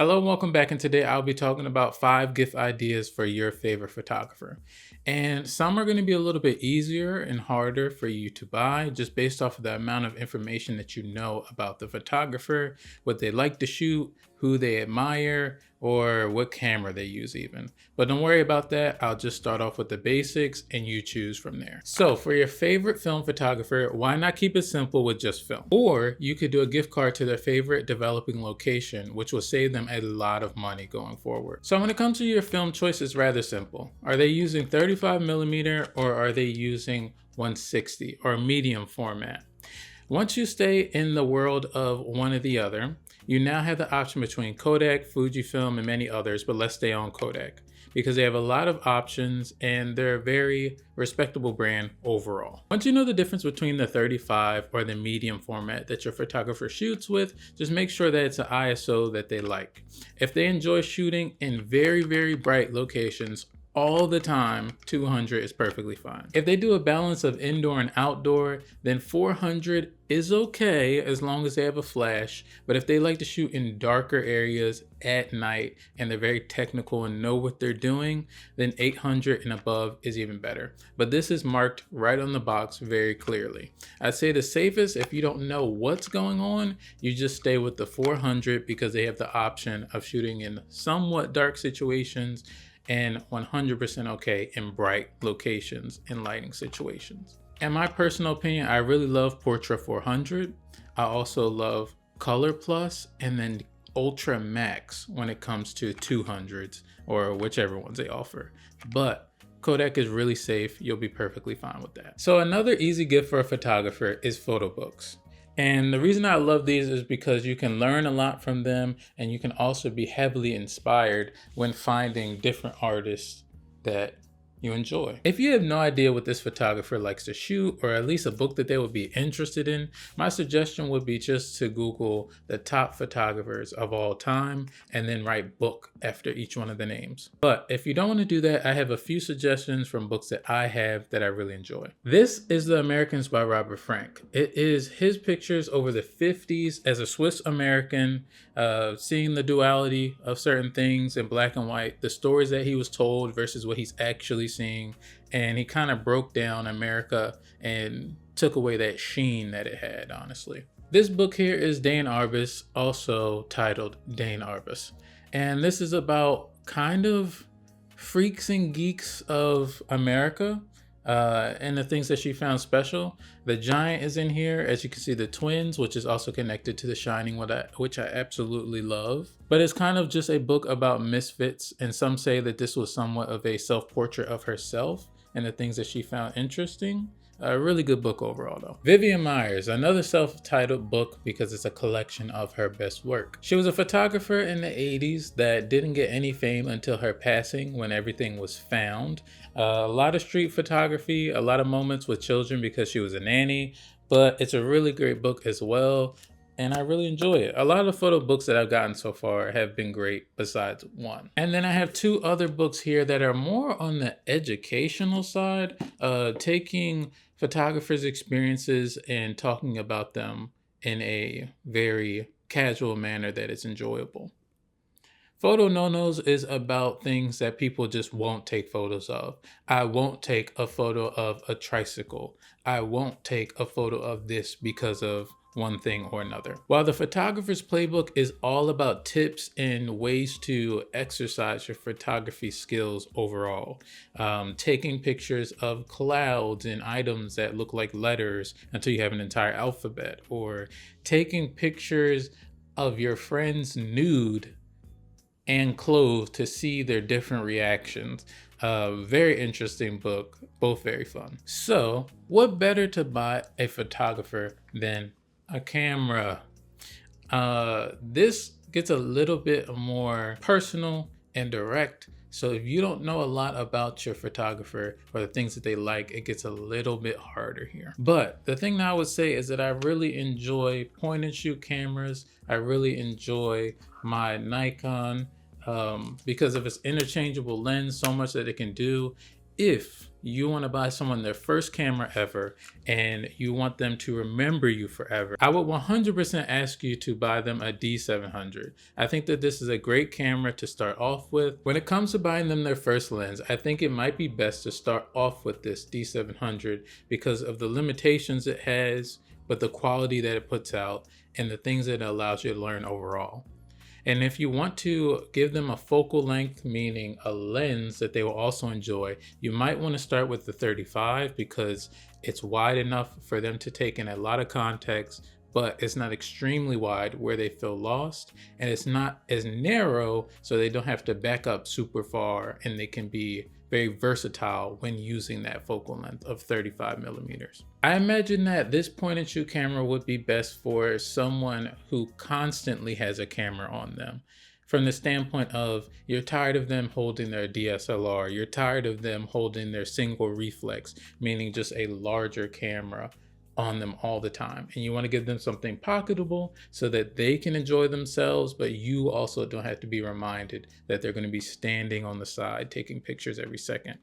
Hello and welcome back, and today I'll be talking about 5 gift ideas for your favorite photographer. And some are going to be a little bit easier and harder for you to buy just based off of the amount of information that you know about the photographer, what they like to shoot, who they admire, or what camera they use even. But don't worry about that. I'll just start off with the basics and you choose from there. So for your favorite film photographer, why not keep it simple with just film? Or you could do a gift card to their favorite developing location, which will save them a lot of money going forward. So when it comes to your film choice, it's rather simple. Are they using 35mm or are they using 160 or medium format? Once you stay in the world of one or the other, you now have the option between Kodak, Fujifilm, and many others, but let's stay on Kodak because they have a lot of options and they're a very respectable brand overall. Once you know the difference between the 35 or the medium format that your photographer shoots with, just make sure that it's an ISO that they like. If they enjoy shooting in very, very bright locations, all the time, 200 is perfectly fine. If they do a balance of indoor and outdoor, then 400 is okay as long as they have a flash. But if they like to shoot in darker areas at night and they're very technical and know what they're doing, then 800 and above is even better. But this is marked right on the box very clearly. I'd say the safest, if you don't know what's going on, you just stay with the 400 because they have the option of shooting in somewhat dark situations and 100% okay in bright locations and lighting situations. In my personal opinion, I really love Portra 400. I also love Color Plus and then Ultra Max when it comes to 200s or whichever ones they offer. But Kodak is really safe. You'll be perfectly fine with that. So another easy gift for a photographer is photo books. And the reason I love these is because you can learn a lot from them and you can also be heavily inspired when finding different artists that you enjoy. If you have no idea what this photographer likes to shoot, or at least a book that they would be interested in, my suggestion would be just to Google the top photographers of all time and then write book after each one of the names. But if you don't want to do that, I have a few suggestions from books that I have that I really enjoy. This is The Americans by Robert Frank. It is his pictures over the 50s as a Swiss American, seeing the duality of certain things in black and white, the stories that he was told versus what he's actually seeing, and he kind of broke down America and took away that sheen that it had, honestly. This book here is Dane Arbus, also titled Dane Arbus, and this is about kind of freaks and geeks of America and the things that she found special. The Giant is in here, as you can see, the twins, which is also connected to The Shining, which I absolutely love. But it's kind of just a book about misfits, and some say that this was somewhat of a self-portrait of herself and the things that she found interesting. A really good book overall though. Vivian Myers, another self-titled book because it's a collection of her best work. She was a photographer in the 80s that didn't get any fame until her passing when everything was found. A lot of street photography, a lot of moments with children because she was a nanny, but it's a really great book as well. And I really enjoy it. A lot of the photo books that I've gotten so far have been great besides one. And then I have 2 other books here that are more on the educational side, taking photographers' experiences and talking about them in a very casual manner that is enjoyable. Photo no-nos is about things that people just won't take photos of. I won't take a photo of a tricycle. I won't take a photo of this because of one thing or another. While the photographer's playbook is all about tips and ways to exercise your photography skills overall, taking pictures of clouds and items that look like letters until you have an entire alphabet, or taking pictures of your friend's nude and clothed to see their different reactions. Very interesting book, both very fun. So what better to buy a photographer than a camera? This gets a little bit more personal and direct. So if you don't know a lot about your photographer or the things that they like, it gets a little bit harder here. But the thing that I would say is that I really enjoy point and shoot cameras. I really enjoy my Nikon because of its interchangeable lens, so much that it can do. if you want to buy someone their first camera ever and you want them to remember you forever, I would 100% ask you to buy them a D700. I think that this is a great camera to start off with. When it comes to buying them their first lens, I think it might be best to start off with this D700 because of the limitations it has, but the quality that it puts out and the things that it allows you to learn overall. And if you want to give them a focal length, meaning a lens that they will also enjoy, you might want to start with the 35 because it's wide enough for them to take in a lot of context, but it's not extremely wide where they feel lost, and it's not as narrow so they don't have to back up super far, and they can be very versatile when using that focal length of 35 millimeters. I imagine that this point and shoot camera would be best for someone who constantly has a camera on them. From the standpoint of you're tired of them holding their DSLR, you're tired of them holding their single reflex, meaning just a larger camera on them all the time, and you want to give them something pocketable so that they can enjoy themselves, but you also don't have to be reminded that they're going to be standing on the side taking pictures every second.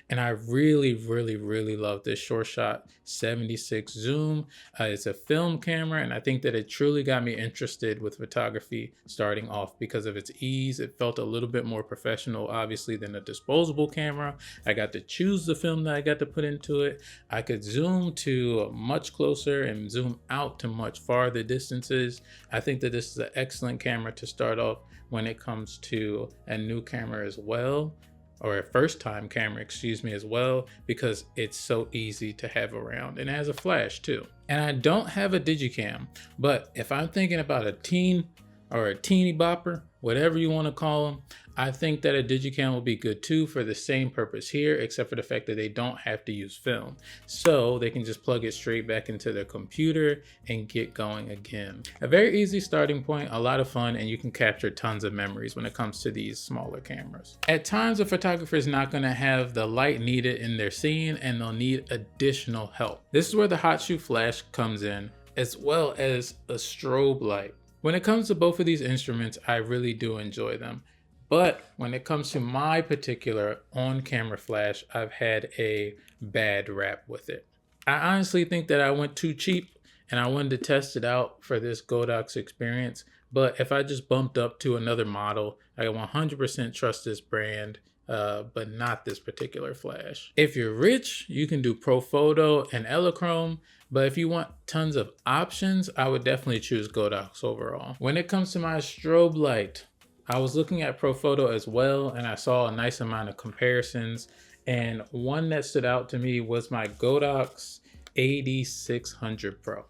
And I really love this SureShot 76 zoom. It's a film camera, and I think that it truly got me interested with photography starting off because of its ease. It felt a little bit more professional obviously than a disposable camera. I got to choose the film that I got to put into it. I could zoom to much closer and zoom out to much farther distances. I think that this is an excellent camera to start off when it comes to a new camera as well, or a first time camera, excuse me, as well, because it's so easy to have around, and it has a flash too. And I don't have a digicam, but if I'm thinking about a teen or a teeny bopper, whatever you want to call them, I think that a digicam will be good too for the same purpose here, except for the fact that they don't have to use film. So they can just plug it straight back into their computer and get going again. A very easy starting point, a lot of fun, and you can capture tons of memories when it comes to these smaller cameras. At times, a photographer is not going to have the light needed in their scene and they'll need additional help. This is where the hot shoe flash comes in, as well as a strobe light. When it comes to both of these instruments, I really do enjoy them. But when it comes to my particular on-camera flash, I've had a bad rap with it. I honestly think that I went too cheap and I wanted to test it out for this Godox experience. But if I just bumped up to another model, I can 100% trust this brand, but not this particular flash. If you're rich, you can do Profoto and Elechrome. But if you want tons of options, I would definitely choose Godox overall. When it comes to my strobe light, I was looking at Profoto as well, and I saw a nice amount of comparisons. And one that stood out to me was my Godox AD600 Pro.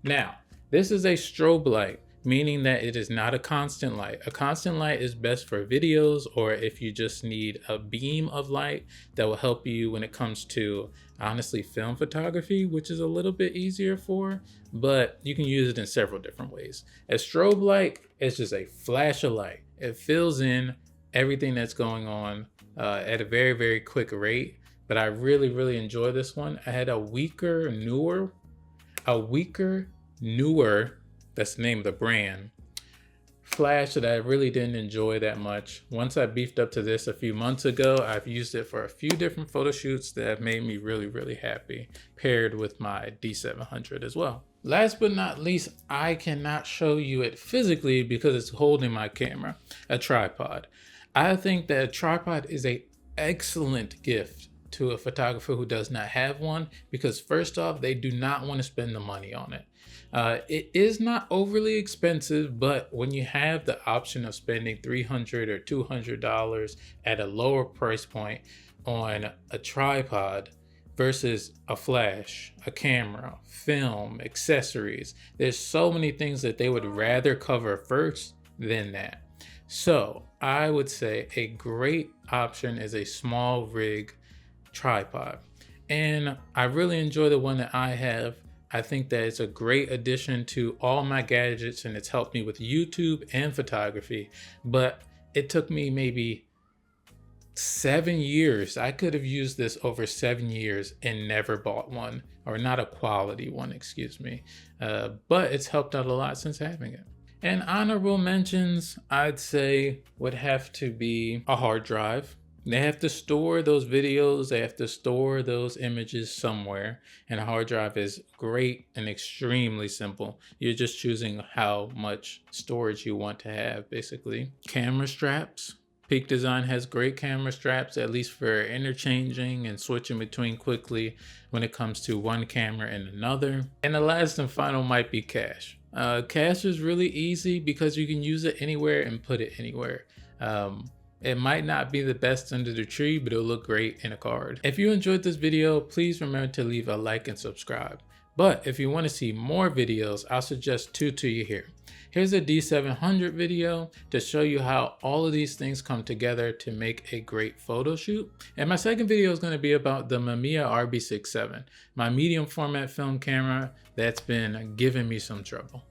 Now, this is a strobe light, meaning that it is not a constant light. A constant light is best for videos, or if you just need a beam of light that will help you when it comes to, honestly, film photography, which is a little bit easier for, but you can use it in several different ways. A strobe light is just a flash of light. It fills in everything that's going on at a very quick rate, but I really enjoy this one. I had a weaker, newer, that's the name of the brand, flash that I really didn't enjoy that much. Once I beefed up to this a few months ago, I've used it for a few different photo shoots that have made me really happy, paired with my D700 as well. Last but not least, I cannot show you it physically because it's holding my camera, a tripod. I think that a tripod is an excellent gift to a photographer who does not have one, because first off, they do not want to spend the money on it. It is not overly expensive, but when you have the option of spending $300 or $200 at a lower price point on a tripod versus a flash, a camera, film, accessories, there's so many things that they would rather cover first than that. So I would say a great option is a small rig tripod. And I really enjoy the one that I have. I think that it's a great addition to all my gadgets, and it's helped me with YouTube and photography, but it took me maybe 7 years. I could have used this over 7 years and never bought one, or not a quality one, excuse me. But it's helped out a lot since having it. And honorable mentions, I'd say, would have to be a hard drive, They have to store those videos, they have to store those images somewhere, and a hard drive is great and extremely simple. You're just choosing how much storage you want to have, basically. Camera straps. Peak Design has great camera straps, at least for interchanging and switching between quickly when it comes to one camera and another. And the last and final might be cache. Cache is really easy because you can use it anywhere and put it anywhere. It might not be the best under the tree, but it'll look great in a card. If you enjoyed this video, please remember to leave a like and subscribe. But if you want to see more videos, I'll suggest two to you here. Here's a D700 video to show you how all of these things come together to make a great photo shoot. And my second video is going to be about the Mamiya RB67, my medium format film camera that's been giving me some trouble.